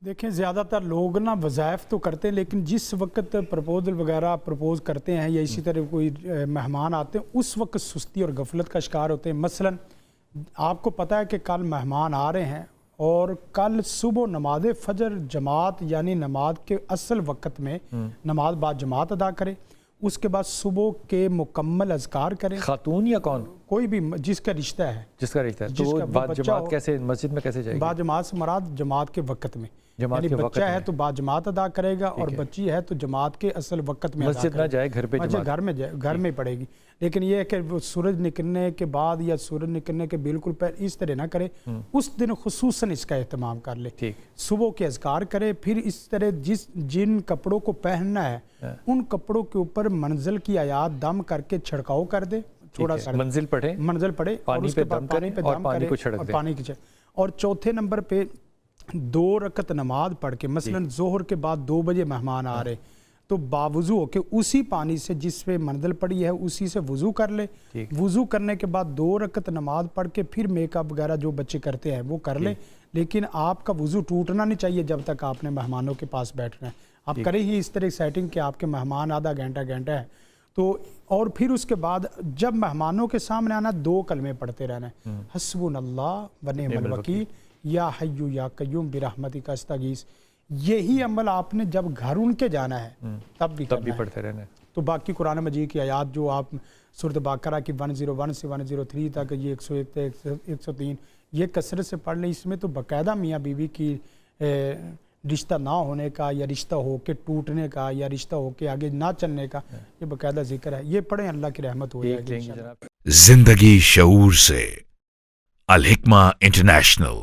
دیکھیں زیادہ تر لوگ نا وظائف تو کرتے ہیں، لیکن جس وقت پرپوزل وغیرہ پرپوز کرتے ہیں یا اسی طرح کوئی مہمان آتے ہیں اس وقت سستی اور غفلت کا شکار ہوتے ہیں۔ مثلا آپ کو پتہ ہے کہ کل مہمان آ رہے ہیں اور کل صبح نماز فجر جماعت یعنی نماز کے اصل وقت میں نماز بعد جماعت ادا کرے، اس کے بعد صبح کے مکمل اذکار کرے، خاتون یا کون؟ کوئی بھی جس کا رشتہ ہے، جس کا رشتہ ہے، تو بعد جماعت کیسے مسجد میں کیسے جائے گی؟ بعد جماعت سے مراد جماعت کے وقت میں، جماعت یعنی کے بچہ ہے تو بعد جماعت ادا کرے گا اور بچی ہے تو جماعت کے اصل وقت میں مسجد نہ جائے، گھر پہ جماعت گھر میں پڑے گی۔ لیکن یہ ہے کہ وہ سورج نکلنے کے بعد یا سورج نکلنے کے بالکل پہلے اس طرح نہ کرے، اس دن خصوصاً اس کا اہتمام کر لے، صبح کے اذکار کرے، پھر اس طرح جن کپڑوں کو پہننا ہے ان کپڑوں کے اوپر منزل کی آیات دم کر کے چھڑکاؤ کر دے، تھوڑا سا منزل پڑھے، پانی پہ دم کرے اور پانی کو چھڑک دے، اور چوتھے نمبر پہ 2 رکعت نماز پڑھ کے، مثلا ظہر کے بعد 2 بجے مہمان آ رہے تو باوضو ہو کے اسی پانی سے جس پہ منزل پڑی ہے اسی سے وضو کر لے، وضو کرنے کے بعد 2 رکعت نماز پڑھ کے پھر میک اپ وغیرہ جو بچے کرتے ہیں وہ کر لے، لیکن آپ کا وضو ٹوٹنا نہیں چاہیے جب تک آپ نے مہمانوں کے پاس بیٹھنا ہے۔ آپ کریں ہی اس طرح سیٹنگ کہ آپ کے مہمان آدھا گھنٹہ ہے تو، اور پھر اس کے بعد جب مہمانوں کے سامنے آنا 2 کلمے پڑھتے رہنا ہے، حسبنا اللہ و نعم الوکیل یا حی یا قیوم برحمتک استغیث۔ یہی عمل آپ نے جب گھر ان کے جانا ہے تب بھی پڑھتے رہنا ہے۔ تو باقی قرآن مجید کی آیات جو آپ سورۃ بقرہ کی 101 سے 103 تک، یہ 101 سے 103 یہ کثرت سے پڑھ لیں، اس میں تو باقاعدہ میاں بیوی کی رشتہ نہ ہونے کا یا رشتہ ہو کے ٹوٹنے کا یا رشتہ ہو کے آگے نہ چلنے کا یہ باقاعدہ ذکر ہے، یہ پڑھیں، اللہ کی رحمت ہو جائے گی۔ زندگی شعور سے، الحکمہ انٹرنیشنل۔